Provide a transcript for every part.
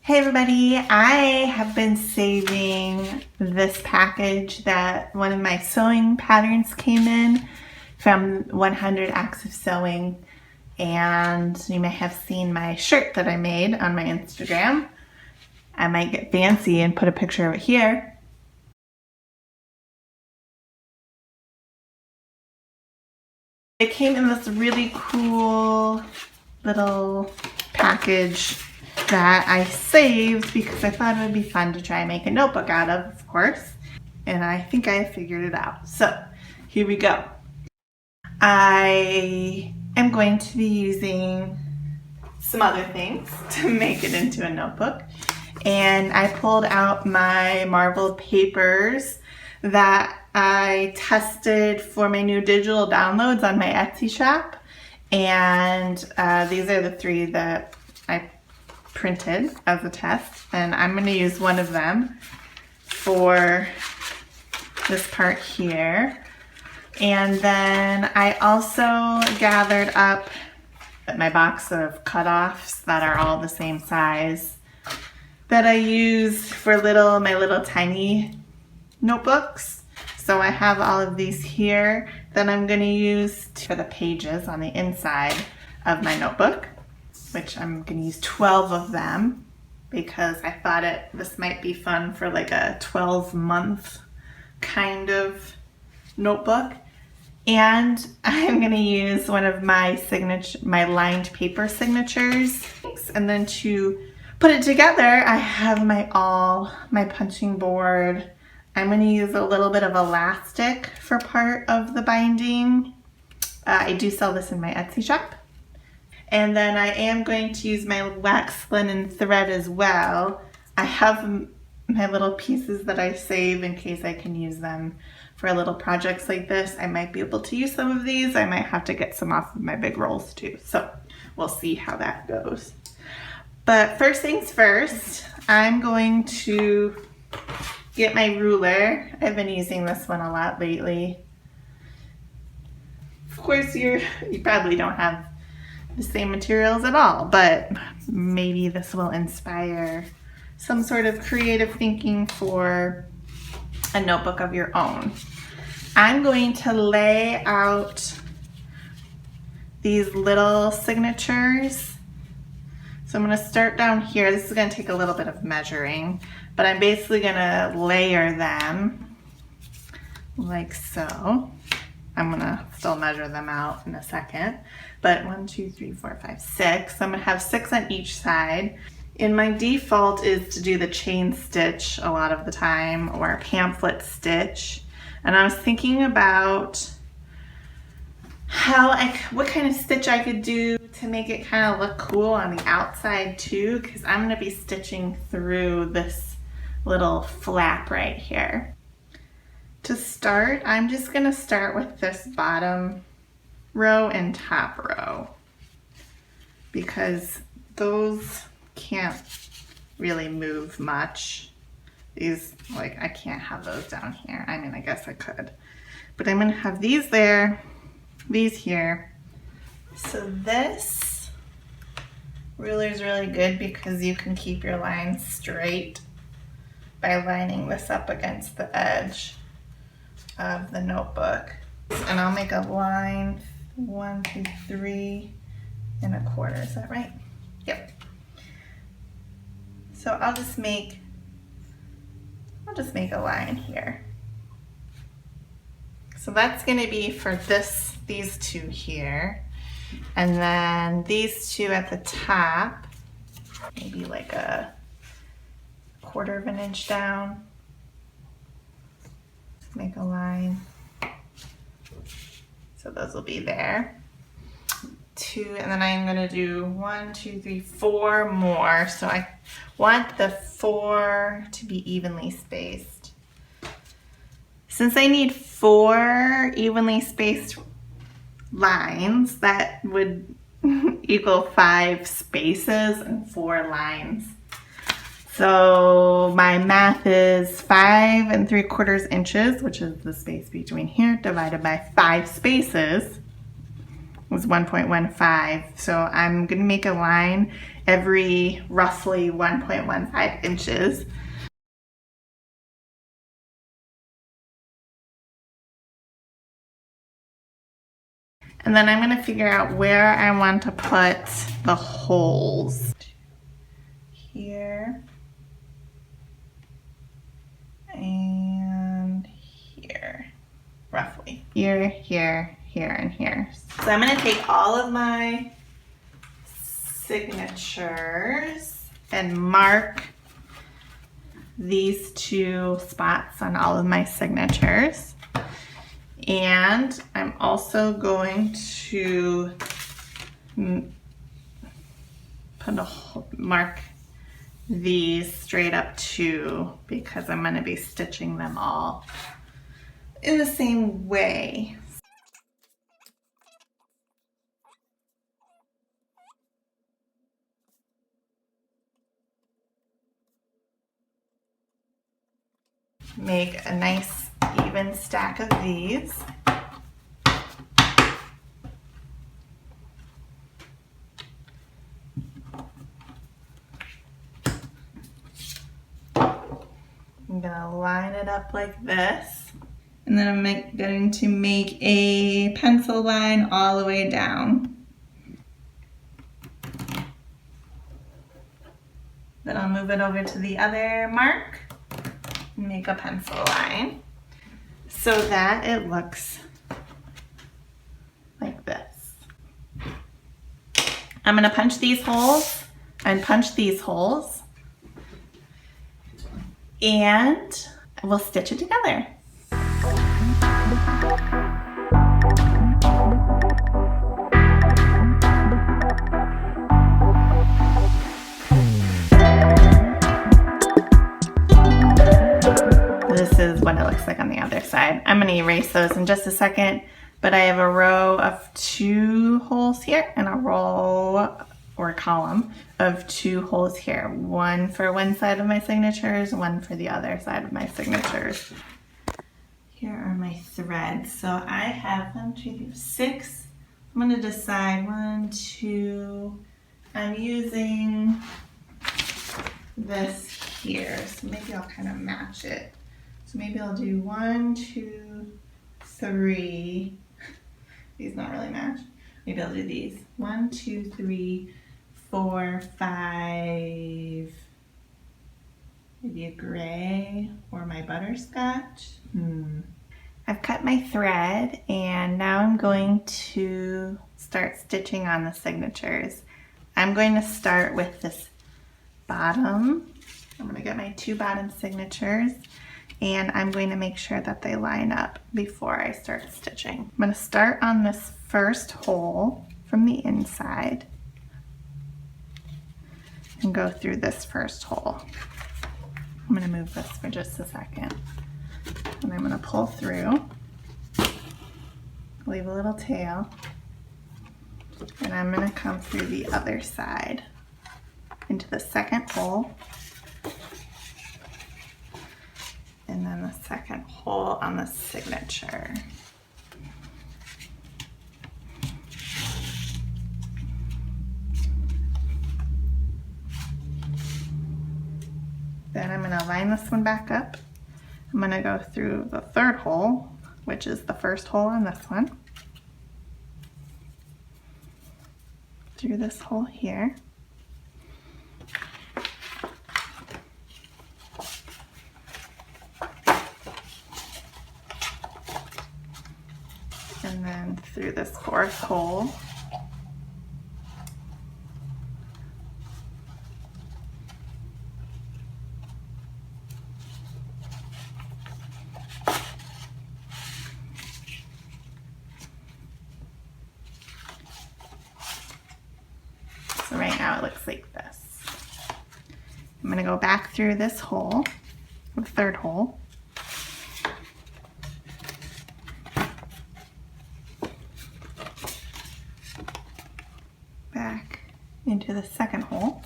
Hey everybody, I have been saving this package that one of my sewing patterns came in from 100 Acts of Sewing, and you may have seen my shirt that I made on my Instagram. I might get fancy and put a picture of it here. It came in this really cool little package that I saved because I thought it would be fun to try and make a notebook out of course. And I think I figured it out. So here we go. I am going to be using some other things to make it into a notebook. And I pulled out my marbled papers that I tested for my new digital downloads on my Etsy shop. And these are the three that I printed as a test, and I'm going to use one of them for this part here. And then I also gathered up my box of cutoffs that are all the same size that I use for my little tiny notebooks. So I have all of these here that I'm going to use for the pages on the inside of my notebook, which I'm going to use 12 of them because I thought this might be fun for like a 12-month kind of notebook. And I'm going to use one of my lined paper signatures. And then to put it together, I have my punching board. I'm going to use a little bit of elastic for part of the binding. I do sell this in my Etsy shop. And then I am going to use my wax linen thread as well. I have my little pieces that I save in case I can use them for little projects like this. I might be able to use some of these. I might have to get some off of my big rolls too. So we'll see how that goes. But first things first, I'm going to get my ruler. I've been using this one a lot lately. Of course, you probably don't have the same materials at all, but maybe this will inspire some sort of creative thinking for a notebook of your own. I'm going to lay out these little signatures. So I'm going to start down here. This is going to take a little bit of measuring, but I'm basically going to layer them like so. I'm gonna still measure them out in a second, but 1, 2, 3, 4, 5, 6. I'm gonna have 6 on each side. And my default is to do the chain stitch a lot of the time, or a pamphlet stitch. And I was thinking about what kind of stitch I could do to make it kind of look cool on the outside too, because I'm gonna be stitching through this little flap right here. To start, I'm just going to start with this bottom row and top row because those can't really move much. These, I can't have those down here. I mean, I guess I could. But I'm going to have these there, these here. So this ruler is really good because you can keep your lines straight by lining this up against the edge of the notebook. And I'll make a line 1, 2, 3 and a quarter. Is that right? Yep. So I'll just make a line here. So that's going to be for these two here, and then these two at the top, maybe like a 1/4 of an inch down. Make a line. So those will be there. 2, and then I'm going to do 1, 2, 3, 4 more. So I want the 4 to be evenly spaced. Since I need 4 evenly spaced lines, that would equal 5 spaces and 4 lines. So my math is 5 3/4 inches, which is the space between here, divided by 5 spaces was 1.15. So I'm gonna make a line every roughly 1.15 inches. And then I'm going to figure out where I want to put the holes. Here and here, roughly. Here, here, here, and here. So I'm going to take all of my signatures and mark these 2 spots on all of my signatures. And I'm also going to mark these straight up too, because I'm going to be stitching them all in the same way. Make a nice even stack of these. I'm gonna line it up like this, and then I'm going to make a pencil line all the way down. Then I'll move it over to the other mark and make a pencil line so that it looks like this. I'm gonna punch these holes and punch these holes, and we'll stitch it together. This is what it looks like on the other side. I'm gonna erase those in just a second, but I have a row of 2 holes here and a row or a column of 2 holes here. One for one side of my signatures, one for the other side of my signatures. Here are my threads. So I have 1, 2, 3, 6. I'm gonna decide 1, 2. I'm using this here, so maybe I'll kind of match it. So maybe I'll do 1, 2, 3. These not really match. Maybe I'll do these. 1, 2, 3, 4, 5. Maybe a gray or my butterscotch. I've cut my thread, and now I'm going to start stitching on the signatures. I'm going to start with this bottom. I'm going to get my 2 bottom signatures, and I'm going to make sure that they line up before I start stitching. I'm going to start on this first hole from the inside and go through this first hole. I'm going to move this for just a second, and I'm going to pull through, leave a little tail, and I'm going to come through the other side into the second hole, and then the second hole on the signature. Then I'm going to line this one back up. I'm going to go through the third hole, which is the first hole on this one, through this hole here, and then through this fourth hole, so right now it looks like this. I'm going to go back through this hole, the third hole, back into the second hole,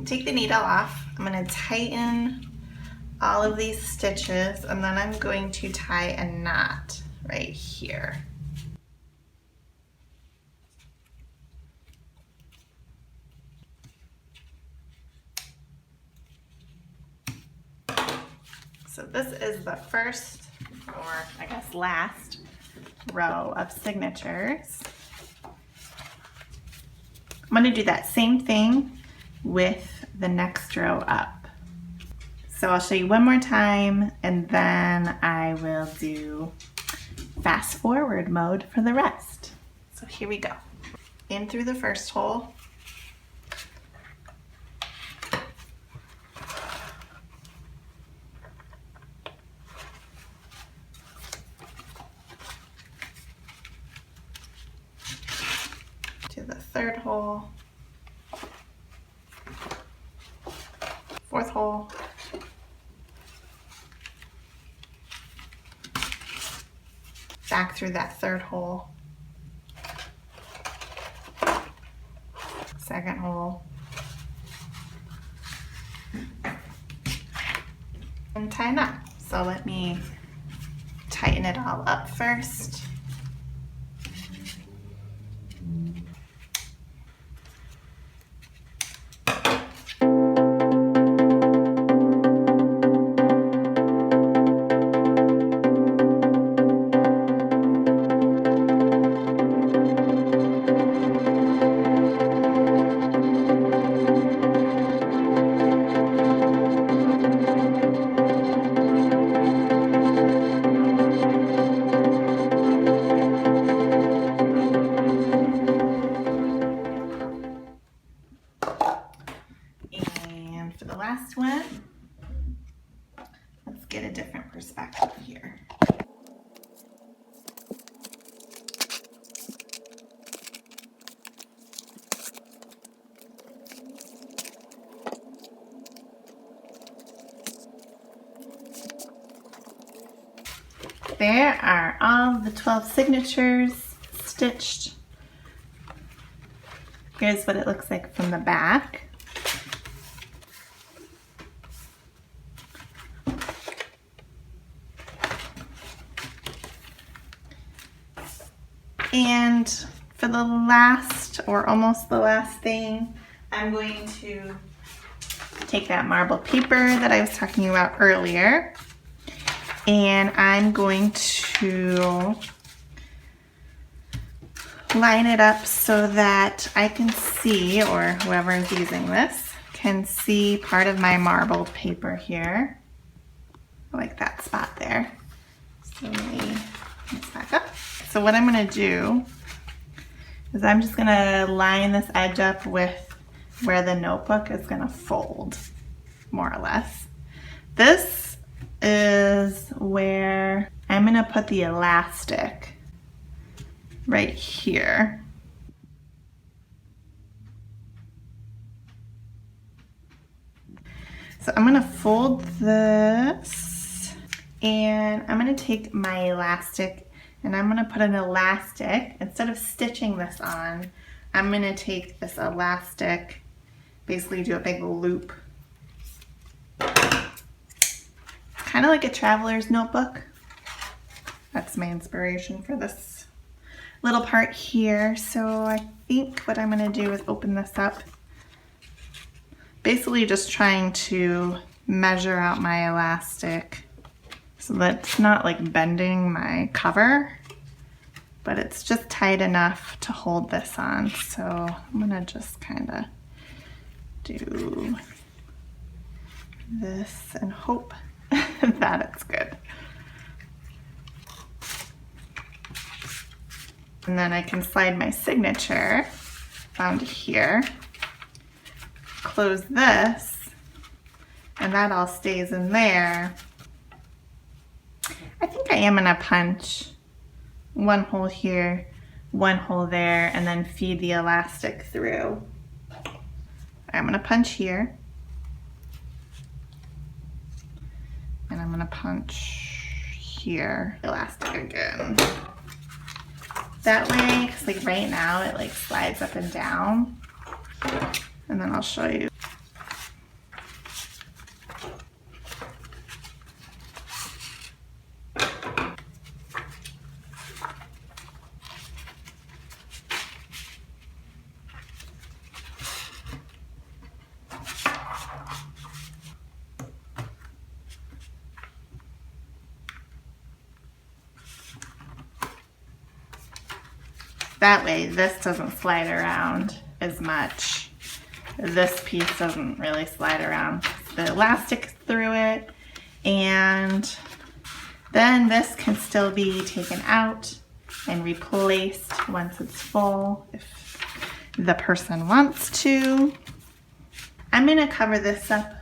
take the needle off. I'm going to tighten all of these stitches, and then I'm going to tie a knot right here. So this is the first, or I guess last, row of signatures. I'm going to do that same thing with the next row up. So I'll show you one more time, and then I will do fast forward mode for the rest. So here we go. In through the first hole. To the third hole. Fourth hole. Back through that third hole. Second hole. And tie a knot. So let me tighten it all up first. And for the last one, let's get a different perspective here. There are all the 12 signatures stitched. Here's what it looks like from the back. And for the last, or almost the last thing, I'm going to take that marble paper that I was talking about earlier, and I'm going to line it up so that I can see, or whoever is using this, can see part of my marble paper here. I like that spot there. So let me put this back up. So what I'm going to do is I'm just going to line this edge up with where the notebook is going to fold, more or less. This is where I'm going to put the elastic right here. So I'm going to fold this, and I'm going to take my elastic, and I'm going to put an elastic, instead of stitching this on, I'm going to take this elastic, basically do a big loop. Kind of like a traveler's notebook. That's my inspiration for this little part here. So I think what I'm going to do is open this up. Basically just trying to measure out my elastic so that it's not like bending my cover, but it's just tight enough to hold this on. So I'm gonna just kind of do this and hope that it's good. And then I can slide my signature onto here, close this, and that all stays in there. I think I am gonna punch one hole here, one hole there, and then feed the elastic through. I'm gonna punch here, and I'm gonna punch here, elastic again. That way, because like right now it like slides up and down, and then I'll show you. That way this doesn't slide around as much. This piece doesn't really slide around. The elastic through it, and then this can still be taken out and replaced once it's full if the person wants to. I'm going to cover this up.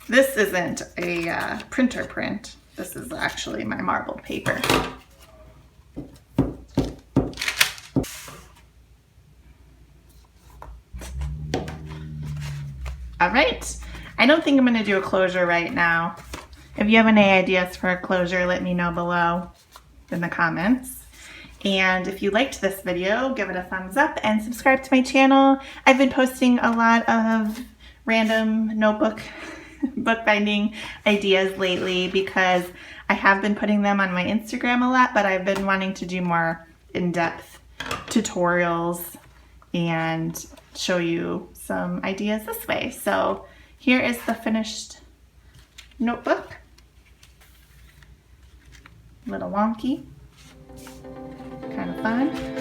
This isn't a printer print. This is actually my marbled paper. All right, I don't think I'm going to do a closure right now. If you have any ideas for a closure, let me know below in the comments. And if you liked this video, give it a thumbs up and subscribe to my channel. I've been posting a lot of random notebook bookbinding ideas lately because I have been putting them on my Instagram a lot, but I've been wanting to do more in-depth tutorials and show you some ideas this way. So here is the finished notebook. A little wonky, kind of fun.